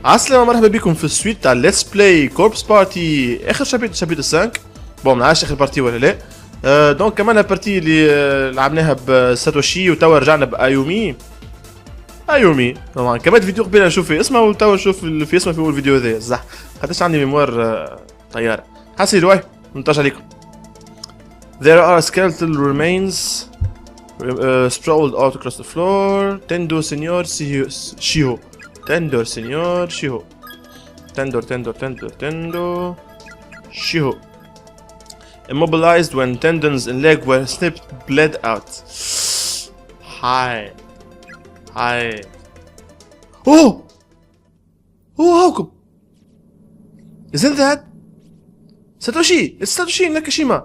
عسلامة مرحبا بكم في السويت تاع ليتس بلاي كوربس بارتي اخر شابيتر 5. بون منعرفش اخر بارتي ولا لا. دونك كمان بارتي اللي لعبناها بساتوشي وتوا رجعنا بايومي. طبعا كمان فيديو قبيله نشوف في اسمه وتوا نشوف في اسمه في الفيديو هذا صح خاطرش عندي ميموار طياره. حسيت واي منتج عليكم. There are skeletal remains sprawled out across the floor. Tendo Senor Shiho. Tendo Senor Shiho. Tendo Shiho. Immobilized when tendons and leg were snipped, bled out. Hi. Oh, how come? Isn't that Satoshi? It's Satoshi Nakashima.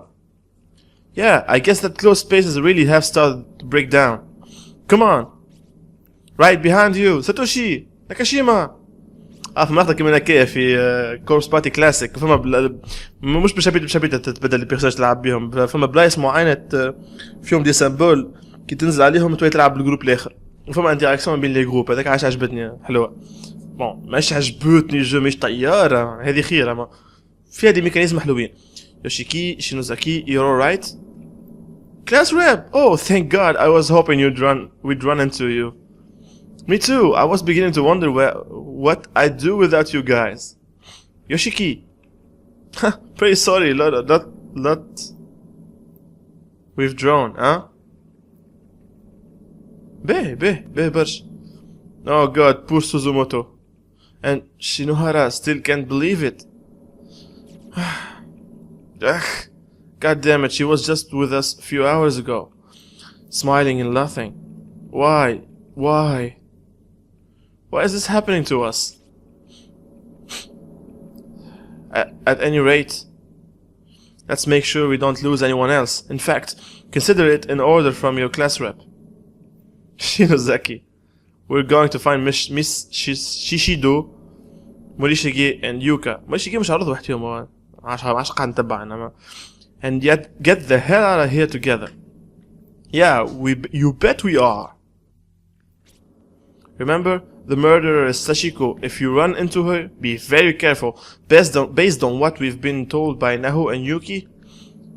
Yeah, I guess that closed spaces really have started to break down. Come on. Right behind you, Satoshi Nakashima. فما لحظة كيما هكايا في كورس بارتي كلاسيك فما مش بشابيت تتبدل البيرسوناج تلعب بيهم فما بلايص معينة فيهم دي سامبول كي تنزل عليهم تولي تلعب بالجروب الاخر وفما انتراكسيون بين لي جروب هذاك عاش عجبتني حلوة. بون مش عجبتني جو مش طيارة هذه خير اما فيها دي ميكانيزم حلوين. يوشيكي شينوزاكي you're alright. Class rep. Oh thank God, I was hoping we'd run into you. Me too. I was beginning to wonder what I'd do without you guys. Yoshiki. Pretty sorry. Lot. Withdrawn, huh? Be برش. Oh God, poor Suzumoto. And Shinohara still can't believe it. God damn it, she was just with us a few hours ago. Smiling and laughing. Why? Why is this happening to us? At any rate, let's make sure we don't lose anyone else. In fact, consider it an order from your class rep. Shinozaki. We're going to find Miss Shishido, Morishige and Yuka. Morishige مش عارض وحدهم عاش قاعد نتبع انما. And yet get the hell out of here together. Yeah, you bet we are. Remember, the murderer is Sashiko. If you run into her, be very careful. Based on what we've been told by Naho and Yuki,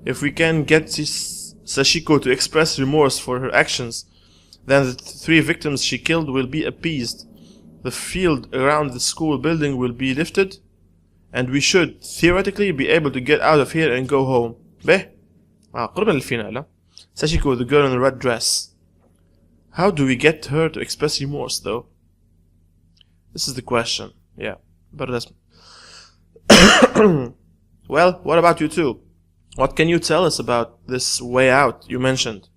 if we can get Sashiko to express remorse for her actions, then the 3 victims she killed will be appeased. The field around the school building will be lifted, and we should theoretically be able to get out of here and go home. قربنا للفينال. Sashiko, the girl in the red dress. How do we get her to express remorse, though? This is the question. Yeah, but that's... Well, what about you two? What can you tell us about this way out you mentioned?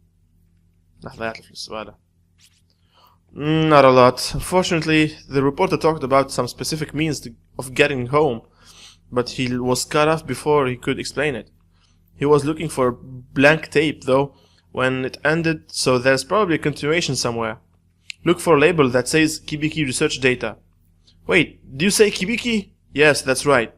Not a lot. Unfortunately, the reporter talked about some specific means of getting home, but he was cut off before he could explain it. He was looking for blank tape, though, when it ended, so there's probably a continuation somewhere. Look for a label that says Kibiki Research Data. Wait, do you say Kibiki? Yes, that's right.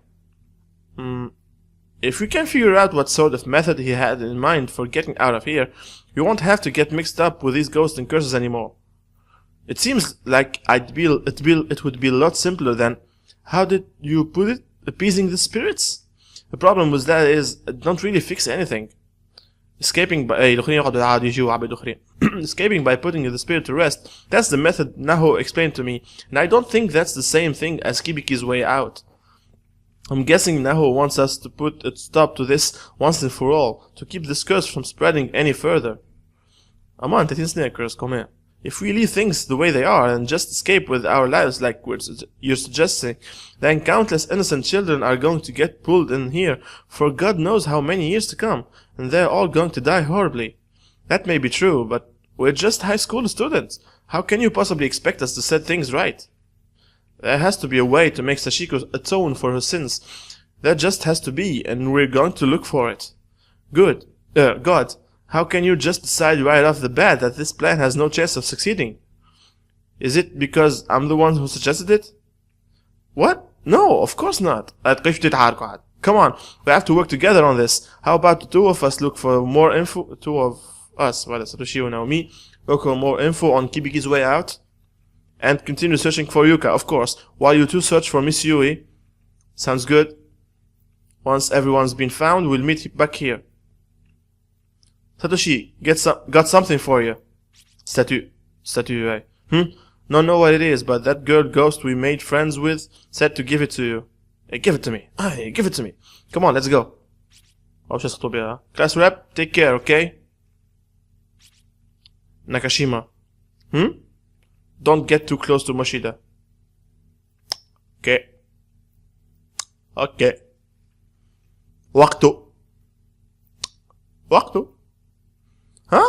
If we can figure out what sort of method he had in mind for getting out of here, we won't have to get mixed up with these ghosts and curses anymore. It seems like it would be a lot simpler than, how did you put it, appeasing the spirits? The problem with that is, it don't really fix anything. Escaping by putting the spirit to rest, that's the method Naho explained to me, and I don't think that's the same thing as Kibiki's way out. I'm guessing Naho wants us to put a stop to this once and for all, to keep this curse from spreading any further. Aman, 30 سنة curse, come here. If we leave things the way they are and just escape with our lives like you're suggesting, then countless innocent children are going to get pulled in here for God knows how many years to come, and they're all going to die horribly. That may be true, but we're just high school students. How can you possibly expect us to set things right? There has to be a way to make Sashiko atone for her sins. There just has to be, and we're going to look for it. God, how can you just decide right off the bat that this plan has no chance of succeeding? Is it because I'm the one who suggested it? What? No, of course not. Come on, we have to work together on this. How about the two of us look for more info? Two of us, Satoshi and Naomi, look for more info on Kibiki's way out? and continue searching for Yuka, of course, while you two search for Miss Yui. Sounds good. Once everyone's been found, we'll meet back here. Satoshi, got something for you. Statue, right? Don't know what it is, but that girl ghost we made friends with said to give it to you. Hey, give it to me. Hey, give it to me. Come on, let's go. Class rep, take care, okay? Nakashima. Don't get too close to Moshida. Okay. وقته. ها؟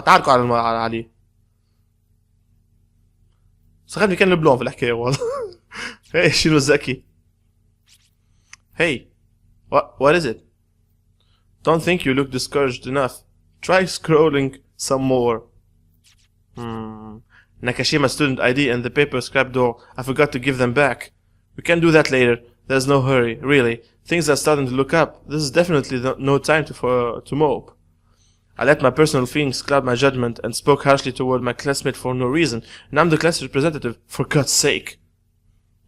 تعاركوا عليه. صاحبني كان البلون في الحكاية والله. Hey, Shinozaki. Hey, what is it? Don't think you look discouraged enough. Try scrolling some more. Nakashima student ID and the paper scrap door. I forgot to give them back. We can do that later. There's no hurry, really. Things are starting to look up. This is definitely no time to mope. I let my personal feelings cloud my judgment and spoke harshly toward my classmate for no reason, and I'm the class representative, for God's sake.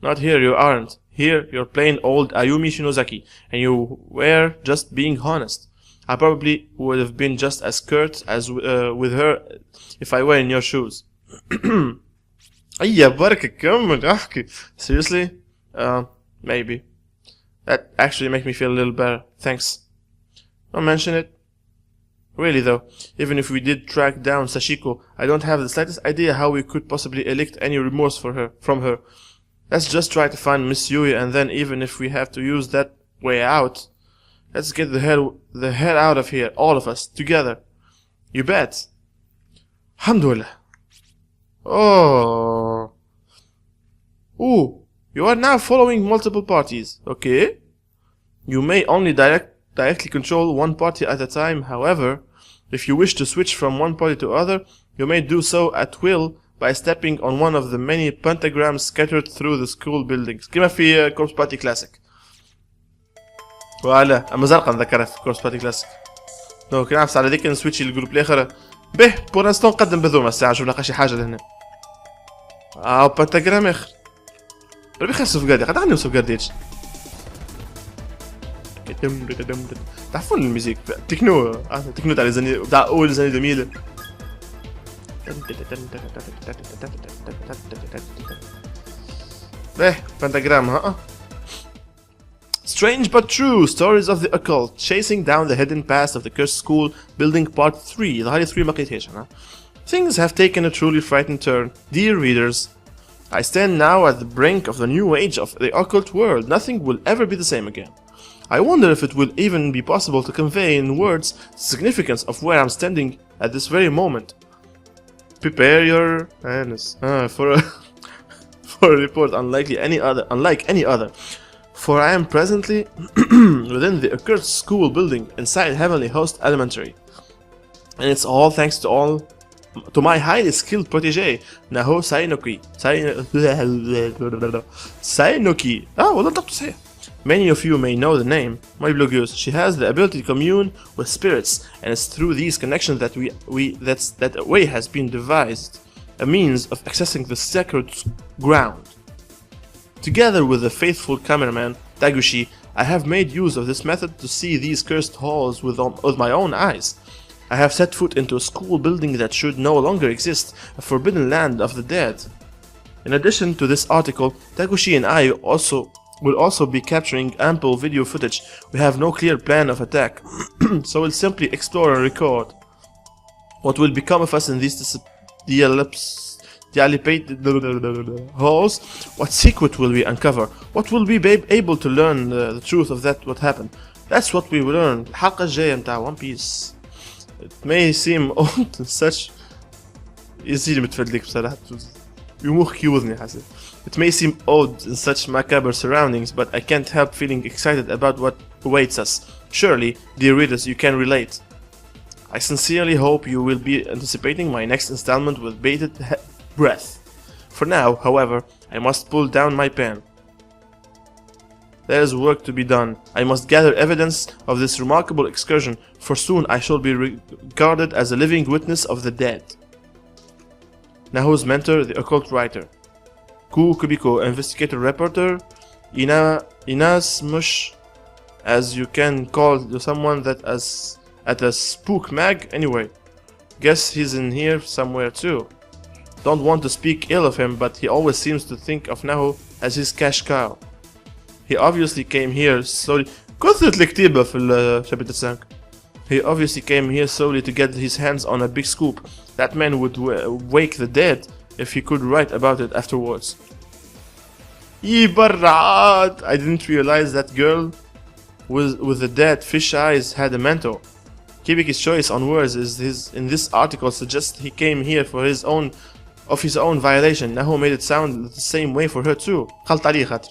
Not here, you aren't. Here, you're plain old Ayumi Shinozaki, and you were just being honest. I probably would have been just as curt as with her if I were in your shoes. Seriously? Maybe. That actually makes me feel a little better. Thanks. Don't mention it. Really though, even if we did track down Sashiko, I don't have the slightest idea how we could possibly elicit any remorse from her. Let's just try to find Miss Yui, and then even if we have to use that way out, let's get the hell out of here, all of us, together. You bet. Alhamdulillah. Oh. Ooh, you are now following multiple parties, okay? You may only directly control one party at a time. However, if you wish to switch from one party to other, you may do so at will by stepping on one of the many pentagrams scattered through the school buildings. كما في كورس بارتي كلاسيك. ولا اما زرقا نذكرها في كورس بارتي كلاسيك. دونك نعرف على ذيك نسويتشي للجروب الاخر. به بور انستون نقدم بذوما الساعه نشوف لقى شي حاجه لهنا. بنتاجرام اخر. ربي خير سوفغاردي قد عندي سوفغارديتش. تعرفون الميوزيك تكنو تاع الزني تاع اول زني 2000. به بنتاجرام ها. Strange but true stories of the occult chasing down the hidden past of the cursed school building part 3. ظهري 3 ما قريتهاش انا. Things have taken a truly frightening turn. Dear readers, I stand now at the brink of the new age of the occult world. Nothing will ever be the same again. I wonder if it will even be possible to convey in words the significance of where I'm standing at this very moment. Prepare your hands for a report unlike any other. For I am presently within the accursed school building inside Heavenly Host Elementary. And it's all thanks to my highly skilled protege, Naho Sainoki. Sainoki. Well, not to say. Many of you may know the name, my blue goose. She has the ability to commune with spirits, and it's through these connections that that a way has been devised, a means of accessing the sacred ground. Together with the faithful cameraman, Taguchi, I have made use of this method to see these cursed halls with my own eyes. I have set foot into a school building that should no longer exist, a forbidden land of the dead. In addition to this article, Taguchi and I will also be capturing ample video footage. We have no clear plan of attack, so we'll simply explore and record. What will become of us in these dilapidated halls? What secret will we uncover? What will we be able to learn the truth of what happened? That's what we will learn. الحلقة الجاية متاع One Piece. It may seem odd and such. يزيد متفدلك بصراحة. يمخك يوضني حسن. It may seem odd in such macabre surroundings, but I can't help feeling excited about what awaits us. Surely, dear readers, you can relate. I sincerely hope you will be anticipating my next installment with bated breath. For now, however, I must pull down my pen. There is work to be done. I must gather evidence of this remarkable excursion, for soon I shall be regarded as a living witness of the dead. Naho's mentor, the occult writer. Ku Kubiko, investigator reporter. Inas Mush, as you can call someone that as at a spook mag. Anyway, guess he's in here somewhere too. Don't want to speak ill of him, but he always seems to think of Naho as his cash cow. He obviously came here slowly. كثرة الكتيبة في شابتر 5. He obviously came here solely to get his hands on a big scoop. That man would wake the dead if he could write about it afterwards. يبرعات! I didn't realize that girl with the dead fish eyes had a mentor. Kibiki's choice on words in this article suggests he came here for his own violation. Naho made it sound the same way for her too. خلط عليه خاطر.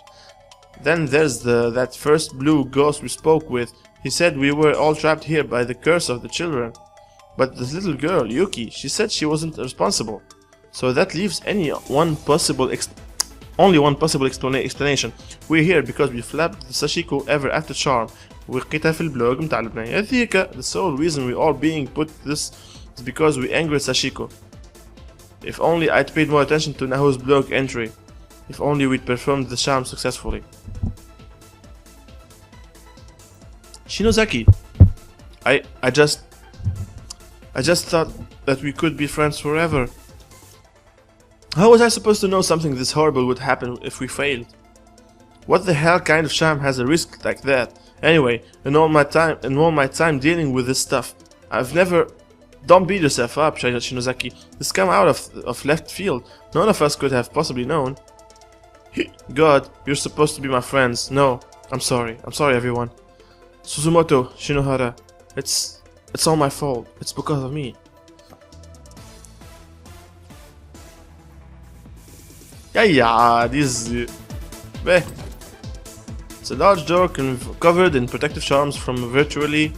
Then there's that first blue ghost we spoke with. He said we were all trapped here by the curse of the children. But this little girl, Yuki, she said she wasn't responsible. So that leaves only one possible explanation. We're here because we flapped the Sashiko ever after charm. وقيتها في البلوج متاع البنية هذيك. The sole reason we all being put this is because we angered Sashiko. If only I'd paid more attention to Naho's blog entry. If only we'd performed the charm successfully. Shinozaki, I just thought that we could be friends forever. How was I supposed to know something this horrible would happen if we failed? What the hell kind of charm has a risk like that? Anyway, in all my time dealing with this stuff, I've never... Don't beat yourself up, Shinozaki. This came out of left field. None of us could have possibly known. God, you're supposed to be my friends. No, I'm sorry. I'm sorry, everyone. Suzumoto, Shinohara, it's all my fault. It's because of me. Yeah, this beh. It's a large door covered in protective charms from virtually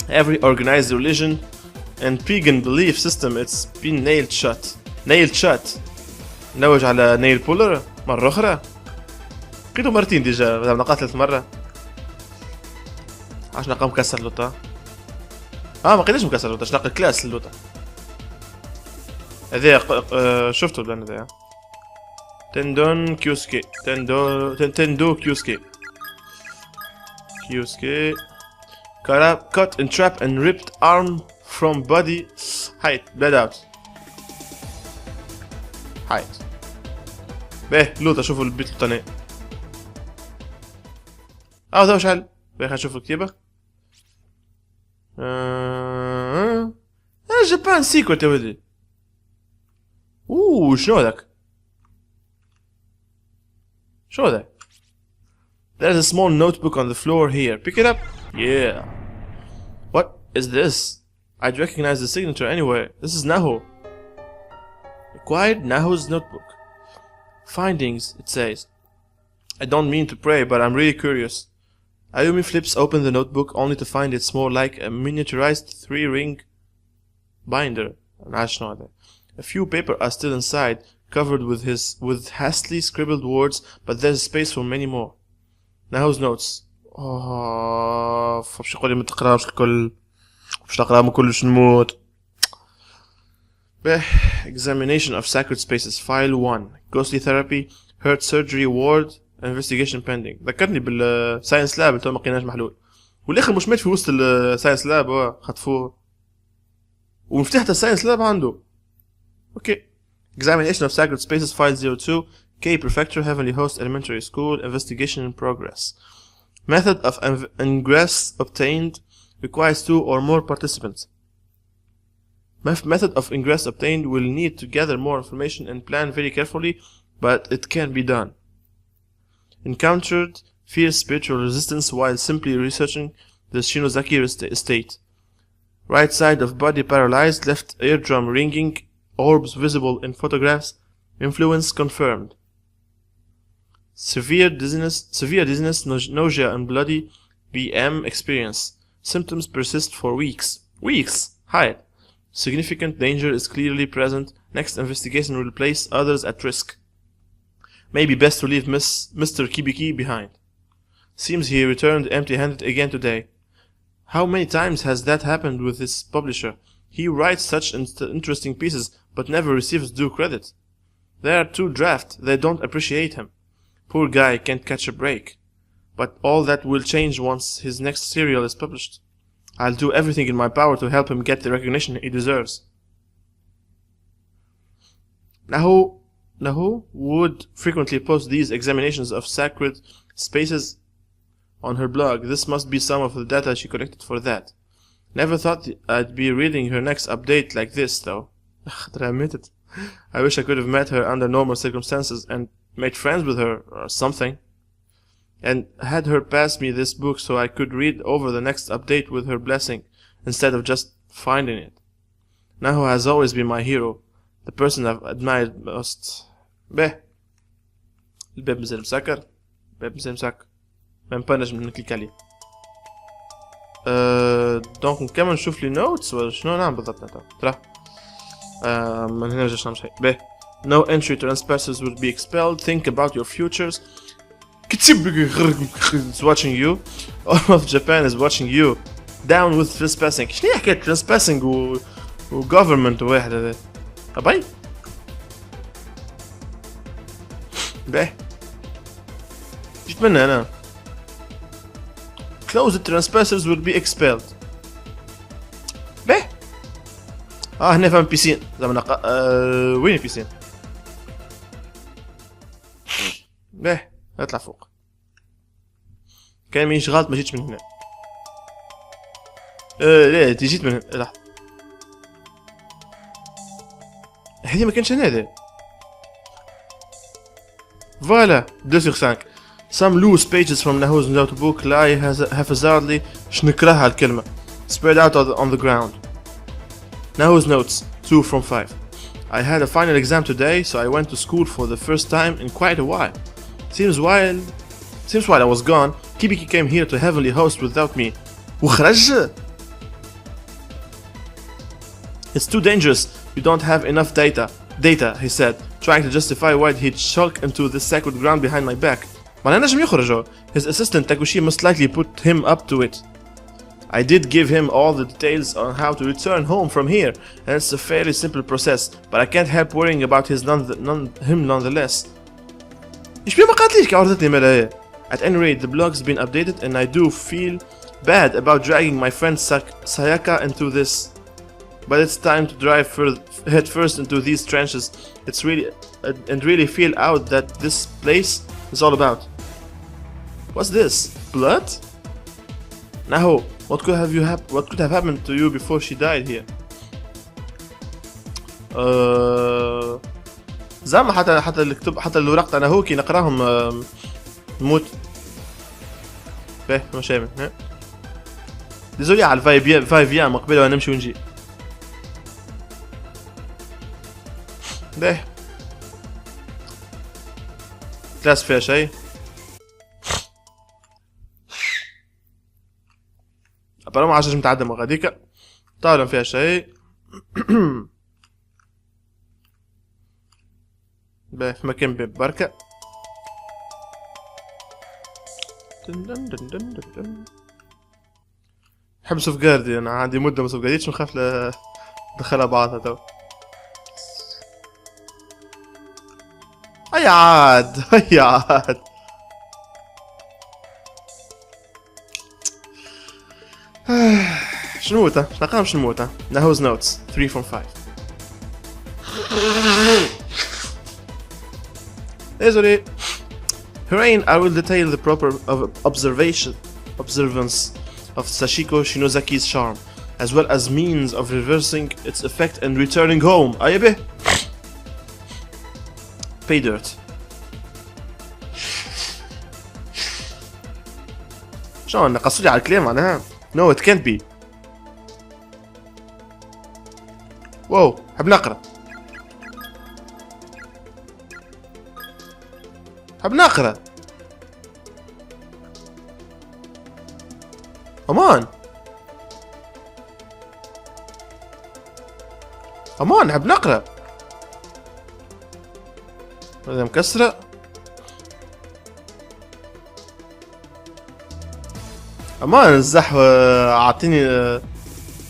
every organized religion and pagan belief system. It's been nailed shut. نوج على nail puller مرة أخرى. لقيته مرتين ديجا بدل نقاط ثالث مرة. عشان نقام مكسر اللوطة. ما قيدش مكسر اللوطة، شنقل كلاس اللوطة. هذا شفتو البلان هذا. تندون كيوسكي. تندو كيوسكي. Cut and trap and ripped arm from body. Height. Bled out. Height. باهي لوطة شوفوا البيت القناة. ده وش حل؟ باهي نشوف الكتيبة. جابان سيكوت يا ولدي. شنو هذاك؟ شنو هذاك؟ There's a small notebook on the floor here. Pick it up. Yeah. What is this? I'd recognize the signature anywhere. This is Naho. Acquired Naho's notebook. Findings, it says. I don't mean to pray, but I'm really curious. Ayumi flips open the notebook only to find it's more like a miniaturized 3-ring binder. A few papers are still inside, covered with hastily scribbled words, but there's space for many more. Naho's notes. باش يقولي ما تقراوش الكل. باش نقراهم كلش نموت. Examination of sacred spaces. File 1. Ghostly therapy. Hurt surgery ward. Investigation pending. ذكرني بالساينس لاب تو ما لقيناش محلول. والاخر مش مات في وسط الساينس لاب خطفوه. ومفتاح الساينس لاب عنده. Okay. Examination of sacred spaces. File 02. K Prefecture Heavenly Host Elementary School. Investigation in progress. Method of ingress obtained requires 2 or more participants. Method of ingress obtained will need to gather more information and plan very carefully, but it can be done. Encountered fierce spiritual resistance while simply researching the Shinozaki estate. Right side of body paralyzed, left eardrum ringing, orbs visible in photographs, influence confirmed. Severe dizziness, nausea and bloody BM experience. Symptoms persist for weeks. Hide. Significant danger is clearly present. Next investigation will place others at risk. Maybe best to leave Mr. Kibiki behind. Seems he returned empty-handed again today. How many times has that happened with his publisher? He writes such interesting pieces, but never receives due credit. They are too daft, they don't appreciate him. Poor guy can't catch a break. But all that will change once his next serial is published. I'll do everything in my power to help him get the recognition he deserves. Nahu would frequently post these examinations of sacred spaces on her blog. This must be some of the data she collected for that. Never thought I'd be reading her next update like this, though. Did I admit it? I wish I could have met her under normal circumstances and made friends with her or something. And had her pass me this book so I could read over the next update with her blessing instead of just finding it. Nahu has always been my hero, the person I've admired most. به الباب مازال مسكر الباب مازال مسكر ما نبانج من نكليك عليه. دونك نكمل نشوف لي نوتس ولا شنو نعمل بالضبط ترى ما نرجعش نعمل شيء. به no entry transpassers will be expelled. Think about your futures. It's watching you. All of Japan is watching you. Down with trespassing. شنو هي حكاية trespassing و government واحد هذا؟ أبي؟ به جيت منها أنا. Closed trespassers will be expelled. به هنا فهم بيسين زعما وين البيسين؟ به اطلع فوق. كان مانيش غلط ما جيتش من هنا. لا انت جيت من هنا. لحظة هذه ما كانش هنا. فوالا 2/5. Some loose pages from Nahu's notebook lie haphazardly شنكرهها الكلمة spread out on the ground. Nahu's notes 2/5. I had a final exam today, so I went to school for the first time in quite a while. Seems while I was gone, Kibiki came here to heavenly host without me. وخرج. It's too dangerous. You don't have enough data, he said, trying to justify why he'd shulk into the sacred ground behind my back. ما نجم يخرجوا. His assistant Takushi must likely put him up to it. I did give him all the details on how to return home from here, and it's a fairly simple process, but I can't help worrying about him nonetheless. At any rate, the blog's been updated and I do feel bad about dragging my friend Sayaka into this. But it's time to drive head first into these trenches. It's really feel out that this place is all about. What's this? Blood? Nahu, what could have happened to you before she died here? زعما حتى الكتب حتى الورق تاعنا هو كي نقراهم نموت. فيه مش شامل. ديزولي على الفايفيا من قبل نمشي ونجي. ده كلاس فيها شيء. أبرا ما عادش متعدى من غاديك. طالما فيها شيء. به في مكان باب بركة. نحب سوفجاردي أنا عندي مدة ما سوفجارديتش نخاف ندخلها بعضها تو. هيا عاد شنو تا شنقام شنو تا. Nahu's notes 3/5. Désolé. Herein I will detail the proper observance of Sashiko Shinozaki's charm, as well as means of reversing its effect and returning home. Ayabe. Pay dirt. شلون نقصولي على الكلام معناها؟ No, it can't be. واو حب نقرا. حب نقرا. امان حب نقرا. هذا مكسرة. امان الزحوة اعطيني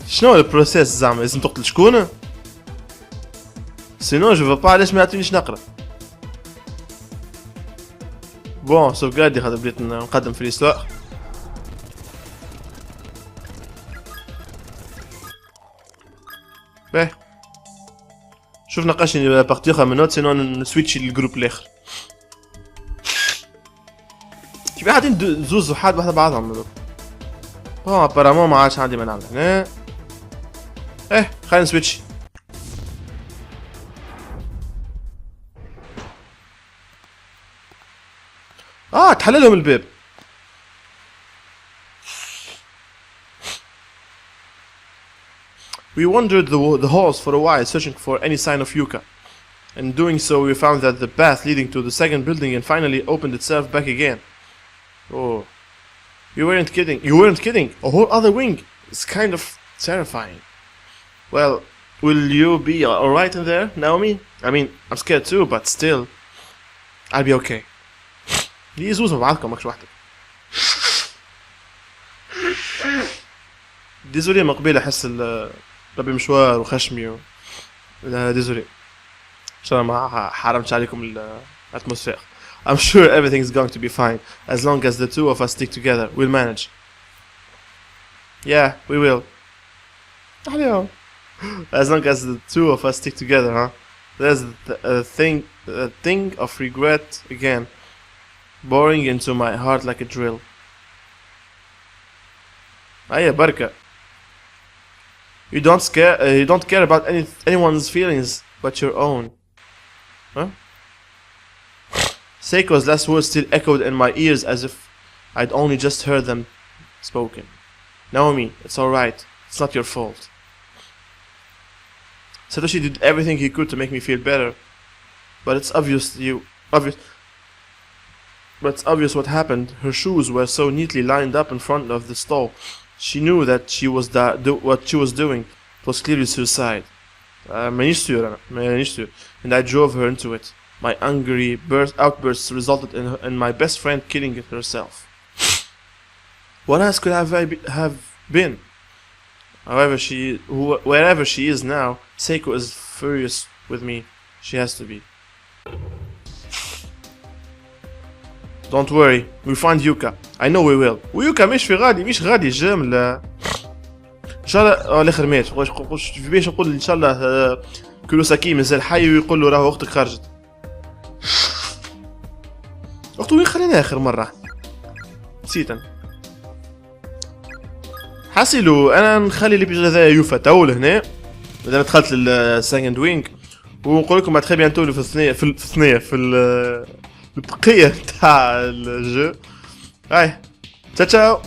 شنو البروسيس زعما لازم تقتل شكون؟ سينو جو با علاش ما يعطينيش نقرا. بون سوفغاردي خاطر بديت نقدم في الإسواق. باهي شوف نقاشني بارتي اخرى من نوت سينو نسويتشي للجروب الاخر. كيف قاعدين زوز وحاد واحدة بعضهم دوك. بون ابارامون ما عادش عندي ما نعمل هنا. خلينا نسويتشي. تحللهم الباب. We wandered the halls for a while, searching for any sign of Yuka. In doing so, we found that the path leading to the second building and finally opened itself back again. Oh, you weren't kidding. You weren't kidding. A whole other wing. It's kind of terrifying. Well, will you be alright in there, Naomi? I mean, I'm scared too, but still, I'll be okay. دي زوز مع بعضكم ماكش وحدك. ديزولي مقبل احس ربي مشوار وخشمي ديزولي ان شاء الله ما حرمتش عليكم الاتموسفير. I'm sure everything's going to be fine as long as the two of us stick together. We'll manage. Yeah, we will. As long as the two of us stick together, huh? There's a thing of regret again, boring into my heart like a drill. Aya barka. You don't care about anyone's feelings but your own. Huh? Seiko's last words still echoed in my ears as if I'd only just heard them spoken. Naomi, it's alright. It's not your fault. Satoshi did everything he could to make me feel better, but it's obvious what happened. Her shoes were so neatly lined up in front of the stall. She knew that what she was doing. It was clearly suicide. And I drove her into it. My angry outbursts resulted in my best friend killing herself. What else could have been? However, wherever she is now, Seiko is furious with me. She has to be. Don't worry, we'll find Yuka. I know we will. ويوكا مش غادي جامل. ان شاء الله الاخر مات. باش نقول ان شاء الله كوروساكي مازال حي ويقول له راهو اختك خرجت. اختو وين خليناها اخر مره؟ نسيت حاسيلو انا نخلي ليبيزود هذا يوفا تو لهنا. انا دخلت للسكند وينج ونقول لكم تري بيانتو في البقيه تاع الجو. هاي تشاو